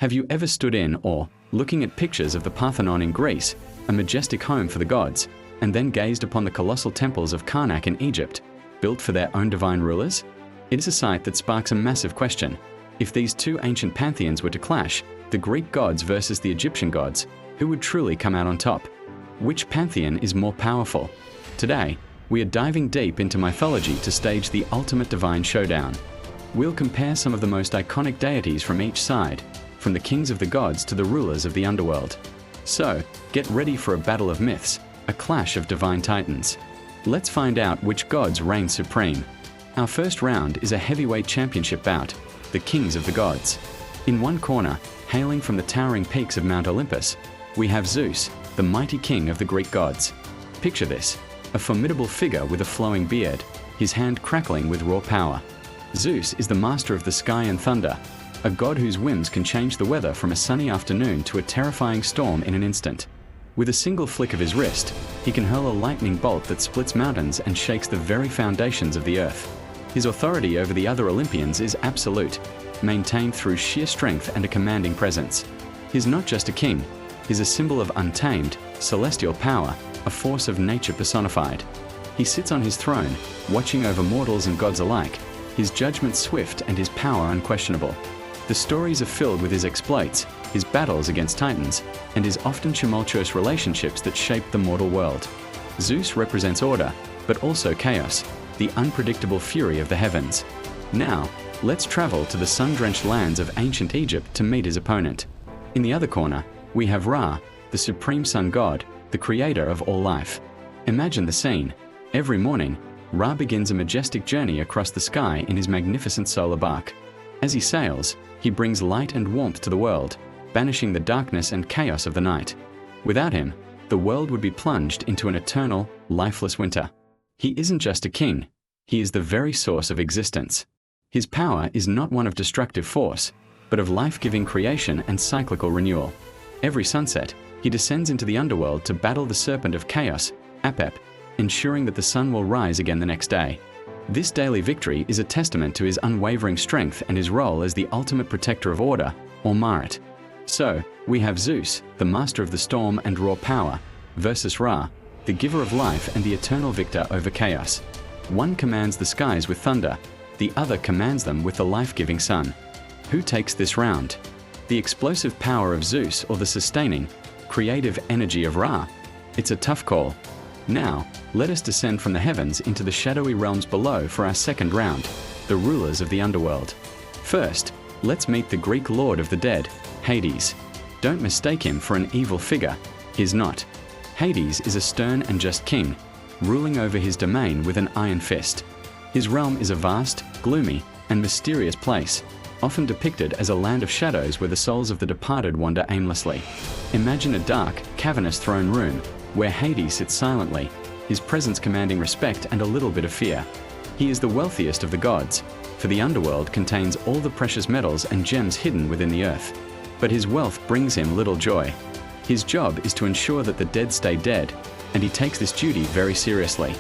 Have you ever stood in or, looking at pictures of the Parthenon in Greece, a majestic home for the gods, and then gazed upon the colossal temples of Karnak in Egypt, built for their own divine rulers? It is a sight that sparks a massive question. If these two ancient pantheons were to clash, the Greek gods versus the Egyptian gods, who would truly come out on top? Which pantheon is more powerful? Today, we are diving deep into mythology to stage the ultimate divine showdown. We'll compare some of the most iconic deities from each side, from the kings of the gods to the rulers of the underworld. So, get ready for a battle of myths, a clash of divine titans. Let's find out which gods reign supreme. Our first round is a heavyweight championship bout, the kings of the gods. In one corner, hailing from the towering peaks of Mount Olympus, we have Zeus, the mighty king of the Greek gods. Picture this, a formidable figure with a flowing beard, his hand crackling with raw power. Zeus is the master of the sky and thunder, a god whose whims can change the weather from a sunny afternoon to a terrifying storm in an instant. With a single flick of his wrist, he can hurl a lightning bolt that splits mountains and shakes the very foundations of the earth. His authority over the other Olympians is absolute, maintained through sheer strength and a commanding presence. He's not just a king, he's a symbol of untamed, celestial power, a force of nature personified. He sits on his throne, watching over mortals and gods alike, his judgment swift and his power unquestionable. The stories are filled with his exploits, his battles against titans, and his often tumultuous relationships that shape the mortal world. Zeus represents order, but also chaos, the unpredictable fury of the heavens. Now, let's travel to the sun-drenched lands of ancient Egypt to meet his opponent. In the other corner, we have Ra, the supreme sun god, the creator of all life. Imagine the scene. Every morning, Ra begins a majestic journey across the sky in his magnificent solar bark. As he sails, he brings light and warmth to the world, banishing the darkness and chaos of the night. Without him, the world would be plunged into an eternal, lifeless winter. He isn't just a king, he is the very source of existence. His power is not one of destructive force, but of life-giving creation and cyclical renewal. Every sunset, he descends into the underworld to battle the serpent of chaos, Apep, ensuring that the sun will rise again the next day. This daily victory is a testament to his unwavering strength and his role as the ultimate protector of order, or Ma'at. So, we have Zeus, the master of the storm and raw power, versus Ra, the giver of life and the eternal victor over chaos. One commands the skies with thunder, the other commands them with the life-giving sun. Who takes this round? The explosive power of Zeus or the sustaining, creative energy of Ra? It's a tough call. Now, let us descend from the heavens into the shadowy realms below for our second round, the rulers of the underworld. First, let's meet the Greek lord of the dead, Hades. Don't mistake him for an evil figure, he's not. Hades is a stern and just king, ruling over his domain with an iron fist. His realm is a vast, gloomy, and mysterious place, often depicted as a land of shadows where the souls of the departed wander aimlessly. Imagine a dark, cavernous throne room, where Hades sits silently, his presence commanding respect and a little bit of fear. He is the wealthiest of the gods, for the underworld contains all the precious metals and gems hidden within the earth. But his wealth brings him little joy. His job is to ensure that the dead stay dead, and he takes this duty very seriously.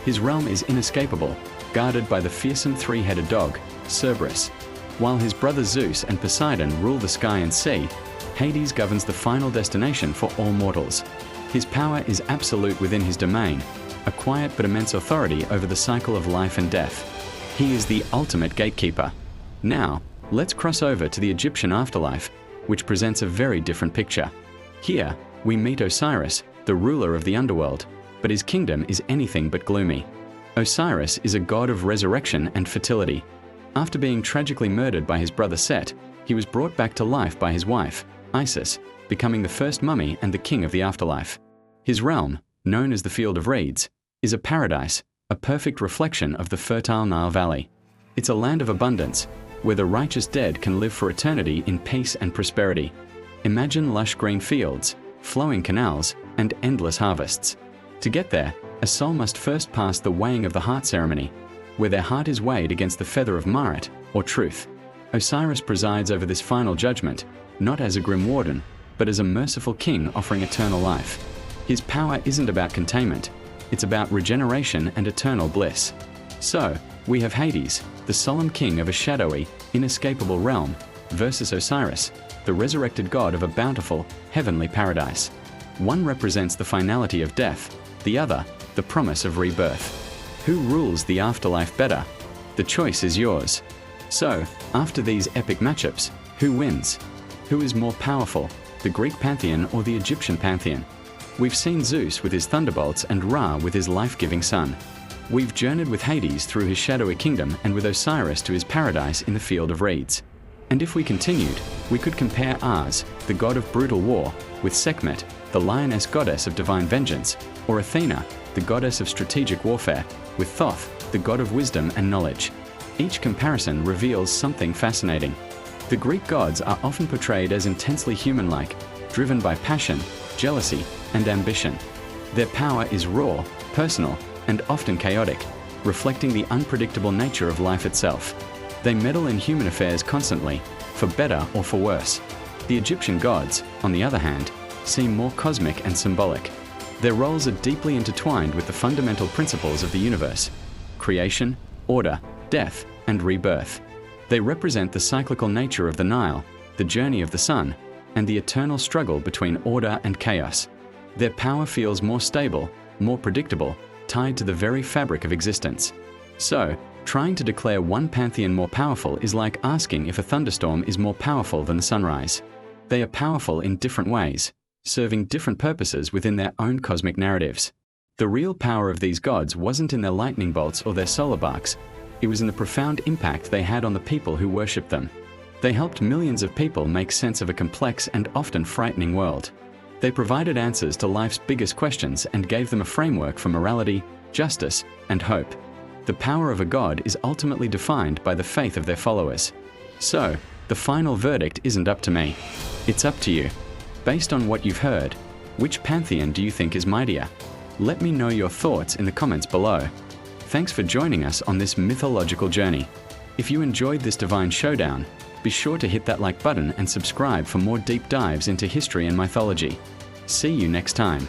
His realm is inescapable, guarded by the fearsome three-headed dog, Cerberus. While his brothers Zeus and Poseidon rule the sky and sea, Hades governs the final destination for all mortals. His power is absolute within his domain, a quiet but immense authority over the cycle of life and death. He is the ultimate gatekeeper. Now, let's cross over to the Egyptian afterlife, which presents a very different picture. Here, we meet Osiris, the ruler of the underworld, but his kingdom is anything but gloomy. Osiris is a god of resurrection and fertility. After being tragically murdered by his brother Set, he was brought back to life by his wife, Isis, becoming the first mummy and the king of the afterlife. His realm, known as the Field of Reeds, is a paradise, a perfect reflection of the fertile Nile Valley. It's a land of abundance, where the righteous dead can live for eternity in peace and prosperity. Imagine lush green fields, flowing canals, and endless harvests. To get there, a soul must first pass the weighing of the heart ceremony, where their heart is weighed against the feather of Ma'at, or truth. Osiris presides over this final judgment, not as a grim warden, but as a merciful king offering eternal life. His power isn't about containment, it's about regeneration and eternal bliss. So, we have Hades, the solemn king of a shadowy, inescapable realm, versus Osiris, the resurrected god of a bountiful, heavenly paradise. One represents the finality of death, the other, the promise of rebirth. Who rules the afterlife better? The choice is yours. So, after these epic matchups, who wins? Who is more powerful, the Greek pantheon or the Egyptian pantheon? We've seen Zeus with his thunderbolts and Ra with his life-giving sun. We've journeyed with Hades through his shadowy kingdom and with Osiris to his paradise in the field of reeds. And if we continued, we could compare Ars, the god of brutal war, with Sekhmet, the lioness goddess of divine vengeance, or Athena, the goddess of strategic warfare, with Thoth, the god of wisdom and knowledge. Each comparison reveals something fascinating. The Greek gods are often portrayed as intensely human-like, driven by passion, jealousy, and ambition. Their power is raw, personal, and often chaotic, reflecting the unpredictable nature of life itself. They meddle in human affairs constantly, for better or for worse. The Egyptian gods, on the other hand, seem more cosmic and symbolic. Their roles are deeply intertwined with the fundamental principles of the universe: creation, order, death, and rebirth. They represent the cyclical nature of the Nile, the journey of the sun, and the eternal struggle between order and chaos. Their power feels more stable, more predictable, tied to the very fabric of existence. So, trying to declare one pantheon more powerful is like asking if a thunderstorm is more powerful than the sunrise. They are powerful in different ways, serving different purposes within their own cosmic narratives. The real power of these gods wasn't in their lightning bolts or their solar barks. It was in the profound impact they had on the people who worshipped them. They helped millions of people make sense of a complex and often frightening world. They provided answers to life's biggest questions and gave them a framework for morality, justice, and hope. The power of a god is ultimately defined by the faith of their followers. So, the final verdict isn't up to me. It's up to you. Based on what you've heard, which pantheon do you think is mightier? Let me know your thoughts in the comments below. Thanks for joining us on this mythological journey. If you enjoyed this divine showdown, be sure to hit that like button and subscribe for more deep dives into history and mythology. See you next time.